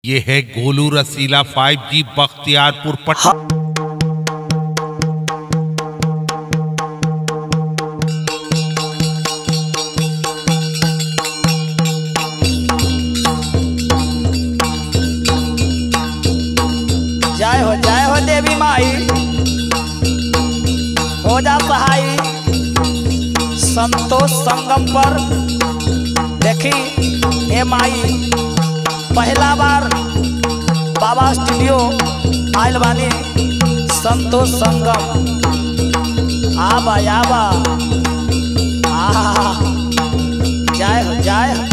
ये है गोलू रसीला 5G बख्तियारपुर पटना। जय हो देवी माई, हो जा सहाई। संतोष संगम पर देखी ए माई, पहला बार बाबा स्टूडियो आयल बानी। संतोष संगम आबा आबा जय हो जय हो।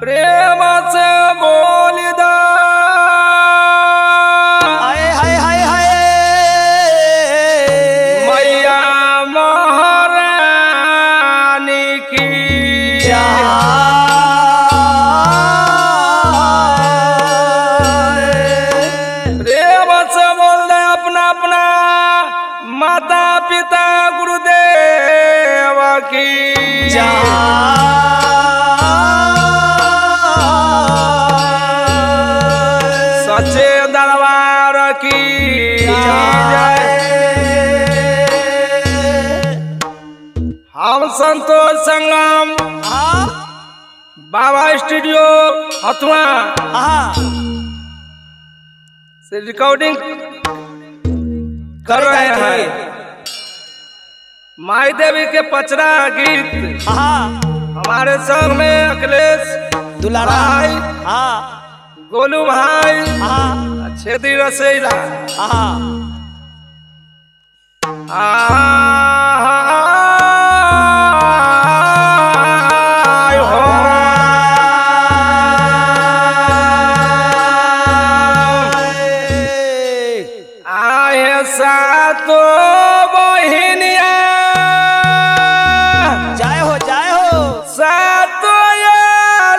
प्रेम से बोल दा मैया महारानी की प्रेम से बोल दे अपना अपना माता पिता गुरुदेव की सच्चे दरबार की जय। हम संतोष संगम बाबा स्टूडियो हथुआ से रिकॉर्डिंग कर रहे हैं। माई देवी के पचरा गीत हमारे संग में अखिलेश दुलारा भाई, गोलू भाई, छेदी रसीला आए सातो बहिनिया। जय हो जय हो। सातो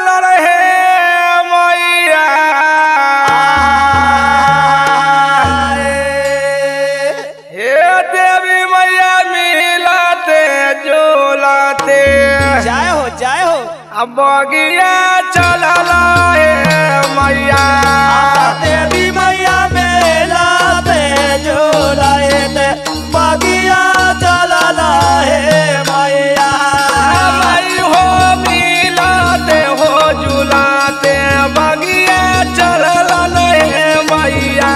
लड़हे मैया, हे देवी मैया मिलाते जुलाते। जय हो जय हो। अब बगिया चला है मैया, देवी मैया मिलाते जुलाते बगिया चला है मैया। माई हो मिलाते हो जुलाते बगिया चला है मैया।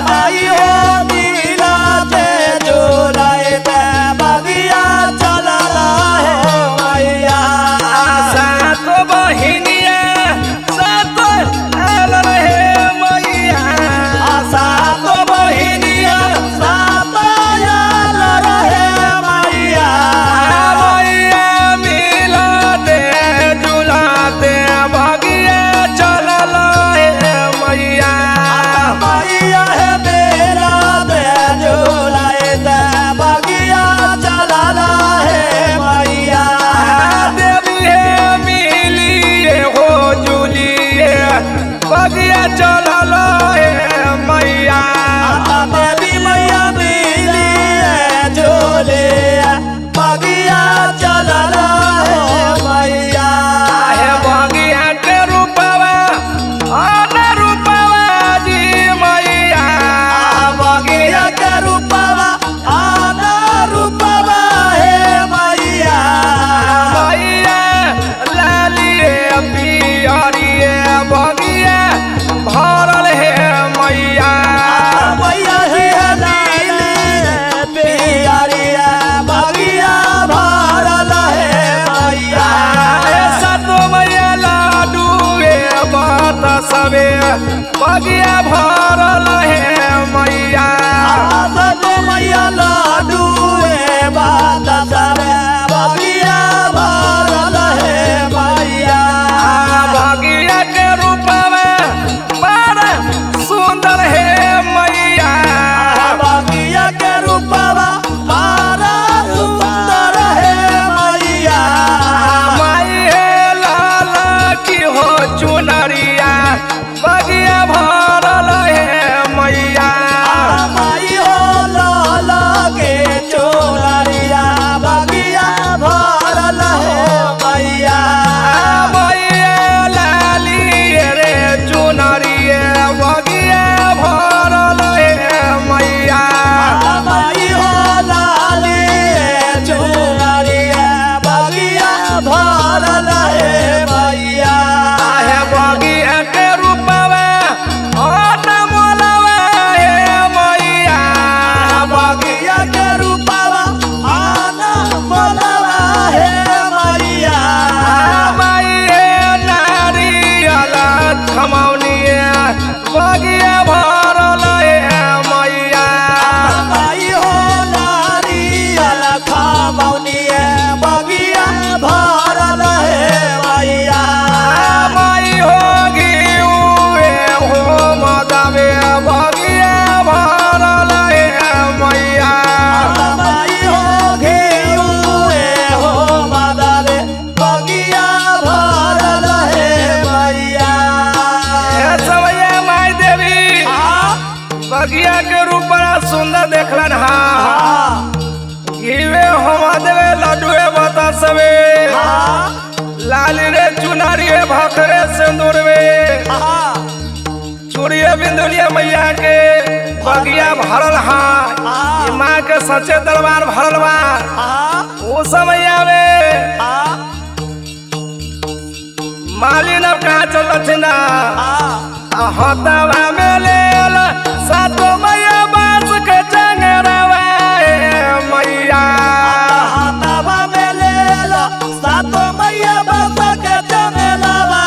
माई हो मिलाते जुलाते बगिया चला है मैया। सात बहिनिया सात आल रहे मैया, सात बहिनिया सात आल रहे मैया। मैया मिलाते जुलाते बगिया चला है मैया। मैया है मेरा दे जुलाते बगिया चला है मैया। देवी है मिलिए हो जुलिए बगिया चला है मैया। देवी मैया मिली झोले बगिया चला है मैया। है बगिया के रूपवा अन रूपवा जी मैया। बगिया के रूपवा आना रूपवा है मैया। मैया लालिए पियरिए बगिया भरल है मैया। मैया ही लाली पियरिया बगिया भरल है मैया। सतो मैया लाडू बात सबे बगिया भरल है मैया। सतो मैया लाडू बात सबे बगिया भरल है मैया। बगिया के रूपवा बड़ सुंदर है मैया। बगिया के रूपवा बड़ा सुंदर है मैया। माई है लाला की हो चुनरिया बगिया भरल है मैया। बगिया के रूप बड़ा सुंदर देखलन हा घीवे हवा देवे लड्डुए बतासवे लाली रे चुनारी भाखरे सिंदूर में चूड़िया बिंदुलिया मैया के बगिया भरल हा माँ के सच्चे दरबार भरल बा वो समय में मालिन कहा चल हतवा में ले सातो मैया बास के चंगरवा मैया हतवा में ले सातो मैया बास के चंगरवा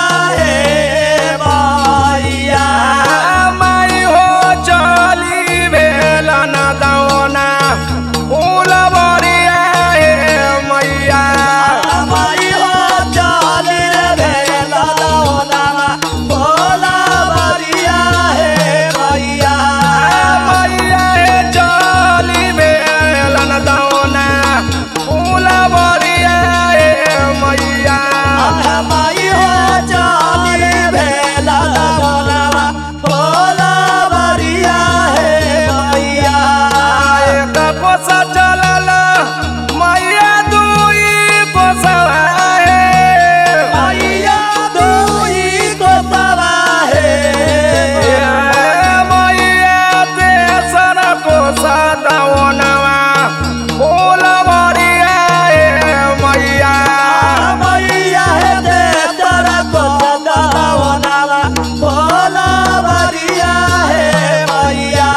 मैया माई हो चली भेला ना दौना फूल बरिया मैया माई हो चली भेला दौना फूल बरिया मैया मैया चली भेला ना दौना फूल बरिया मैया माई हो चली भेला दौना फूल बरिया मैया एक कोसा चलल मैया दुई कोसवा मैया दुई कोसवा मैया तेसर कोसा दौनवा फूल बरिया मैया मैया तेसर कोसा दौनवा फूल बरिया मैया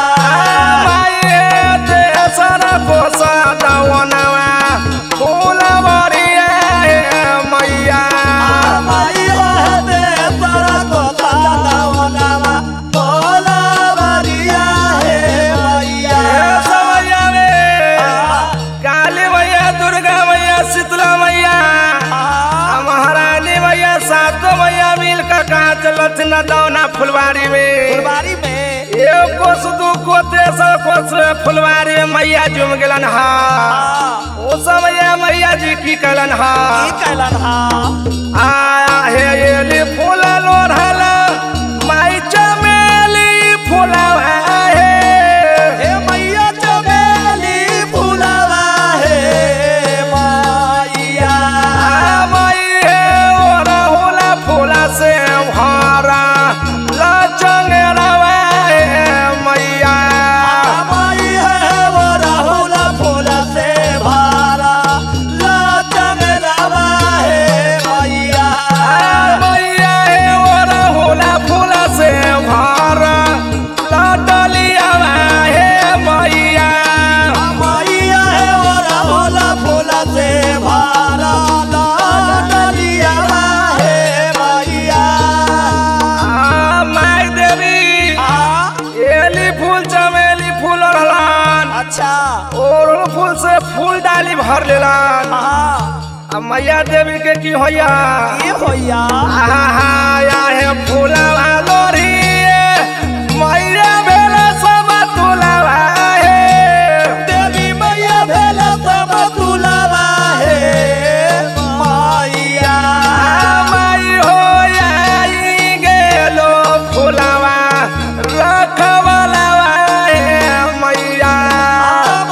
मैया तेसर कोसा दौनवा फूल बरिया मैया माई हो तेसर कोसा दौनवा फूल बरिया मैया समैया में काली मैया दुर्गा मैया शीतला मैया महारानी मैया सातो मैया मिल का कहा चलत न दौना फुलवारी में फुलवारी में एक कोस दू को तेसर कोस फुलवारी में मैया जुम गेलन हा ओ समय मैया जी की कलन हा कैलन हा आया हे एली फूल लोढ़ल माई चमेली फूलवा हे हे मैया चमेली फूलवा हे मैया मैया ओ राहुल फूल से भरा लचंगरवा मैया माई है वो राहुल फूल से भारा लचंगरवा हे मैया मैया ओ राहुल फूल से भरा लडलिया हे मैया मैया है वो राहुल फूल से भारा लचंगरवा हे मैया माई देवी एली फूल चमेली फूल रहलन अच्छा और फूल से फूल डाली भर लेलन अब मैया देवी के की होया ये होया आया है फूलवा लोरी मैया भेला सब तुलवा देवी मैया भेला सब तुलवा हे मैया माई हो आई गेलो फूलवा रखवलवा मैया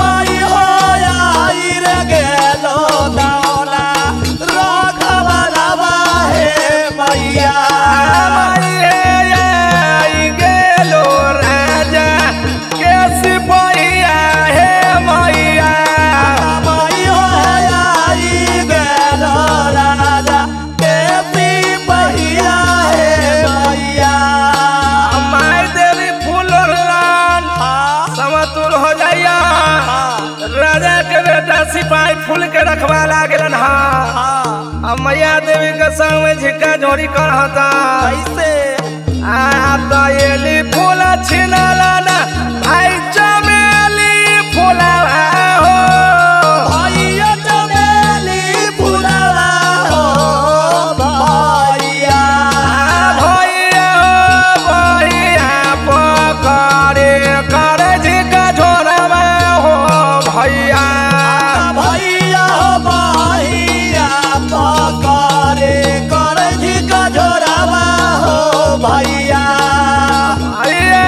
माई हो आई रे गेलो दौना रखवलवा हे मैया आई गेलो राजा के सिपहिया हे मैया माई हो आई गेलो राजा के सिपहिया हे मैया माई देवी फूल लान समतुल हो जाइया राजा के बेटा सिपाही फूल के रखवा लागलन हा अब मैया देवी के संग में झिक्का झोरी करता कैसे आ तो एली फूल छिनलन भाई चमेली फूलवा हो भैया चमेली फूलवा हो भैया भैया भैया पकड़े कर झिक्का झोरवा हो भैया भैया भैया पकड़े कर झिका झोरावा हो भैया भैया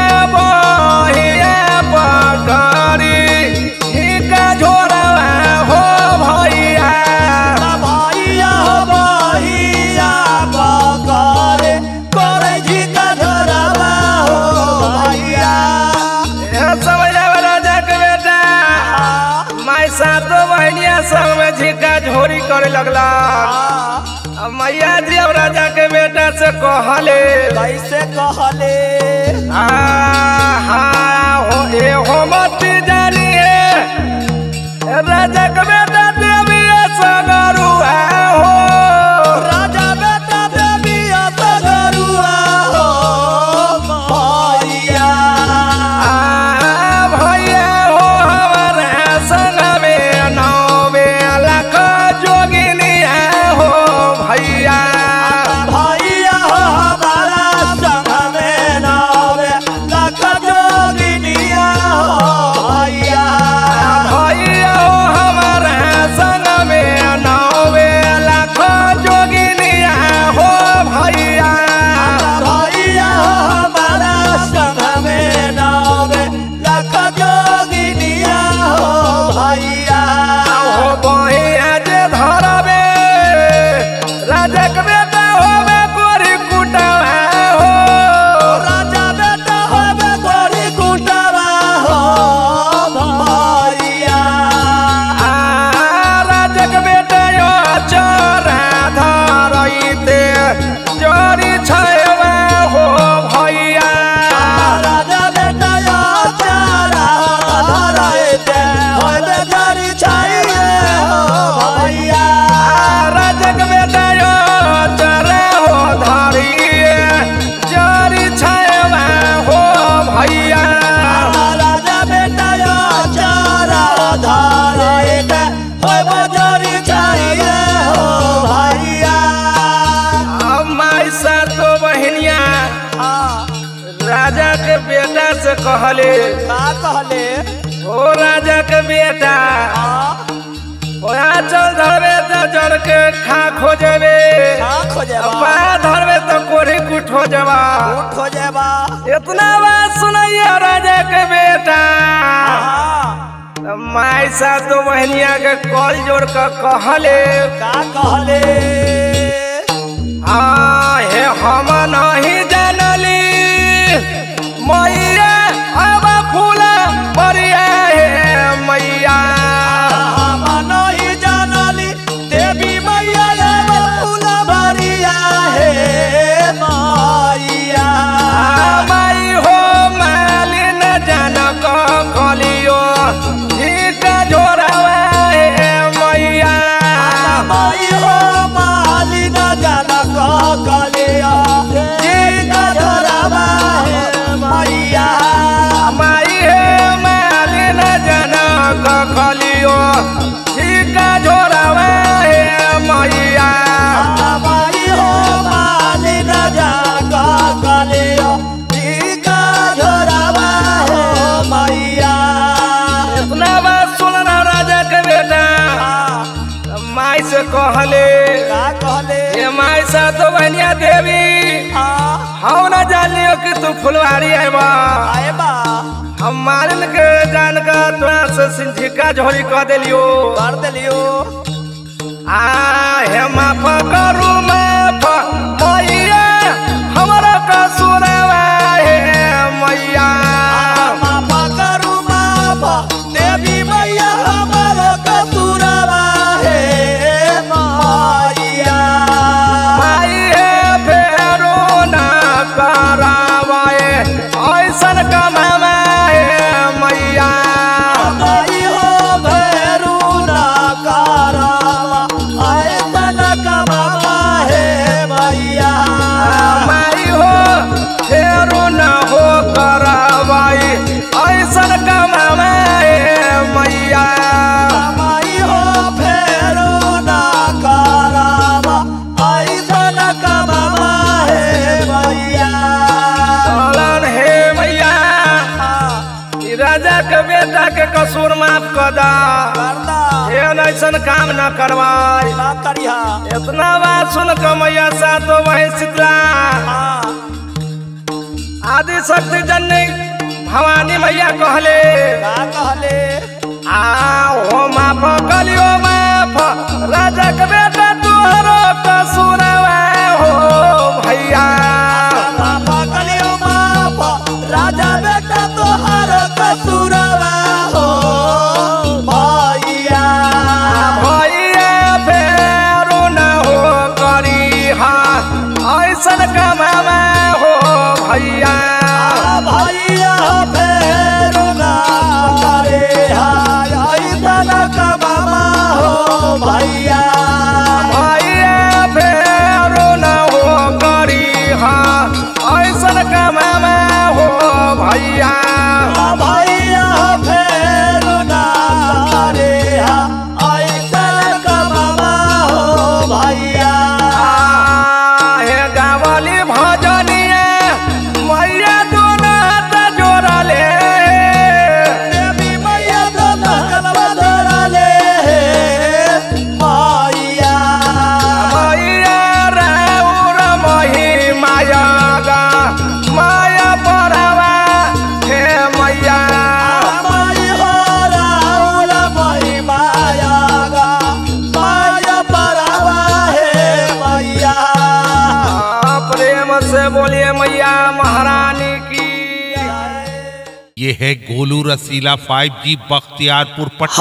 संग में झिका झोरी करे लगला। अब मैया जी अब राजा के बेटा से कहले कैसे कहले हो ए हो मत जानिए राजा के बेटा देवी सगरुआ हो राजा बेटा देवी सगरुआ हो भैया भैया हो हमारा संग में नौवे लाख जोगिनिया हो भैया भैया हो हमारा संग में नौवे लाख जोगिनिया हो भैया भैया हो हमारा संग में नौवे लाख जोगिनिया हो भैया भैया हो हमारा संग में नौवे लाख जोगिनिया हो भैया हो बहिया जे धरबे राजा के बेटा होवे कोरी कुटवा हो राजा बेटा होवे गोरी कुटवा हो भैया राजा के बेटा यो चरा धरइते जोरी छयवा हो भैया राजा बेटा यो चारा धरइते होवे गोरी छाइए हो भैया राजा के बेटा यो चरा हो धरिए जोरी छयवा हो भैया राजा बेटा यो चारा धरइते होवे गोरी छाइए हो भैया माई सा तो बहनिया राजा के बेटा से कहले का कहले ओ राजा के बेटा ओया चल धरबे तो जड़ के खा खोजबे का खोजेबा पा धरबे तो कोरी कुट हो जबा उठ हो जेबा इतना बात सुनाइए राजा के बेटा माई सा तो बहनिया के कॉल जोड़ कर कहले का कहले हे हम नहीं जानली मैया अब फूला बढ़िया हे मैया हम नहीं जानली देवी मैया एगो फूल भरिया हे मैया माई हो मालिन जनक खलियो ठीक जोड़वा हे मैया माई हो मालिन जनक कलिया जी का धरवा हे मैया माई हे मालिन जनक खलियो ठीक जोड़वा हे मैया माई हो मालिन जनक कलिया जी का धरवा हे मैया इतना बात सुनना राजा के बेटा माई से कहले का कहले ये माई सा तो बहनिया देवी हम न जानियो कि तू फुलवारी है बा आए बा हम मालिन के जान का तोरा से सिंझिका झोरी कह देलियो कर देलियो हे माफ करू माफ मैया हमारा कसूरवा हे मैया माफा करू माफा देवी मैया हमारा कसूरवा हे मैया माई हे फेरो ना करावाए ऐसन कमावा हे मैया माई हो भैरू ना करावा ऐसन कमावा हे मैया माई हो फेरो न हो करावाई ऐसन कमावा हे मैया माई हो भैरू ना करावा ऐसन कमावा हे मैया चलन हे मैया ई राजा के बेटा के कसूर माफ कर दा करदा हे ऐसन काम न करवाई ना करिहा इतना बात सुन के मैया सा तो वही शीतला आदि शक्ति जननी भवानी मैया कहले का कहले हो माफ कलियो माफ राजा के बेटा तोहरो कसूरवा हो भैया माफा कलियो माफा राजा बेटा तोहार कसूरवा हो भैया है गोलू रसीला 5G बख्तियारपुर पटना।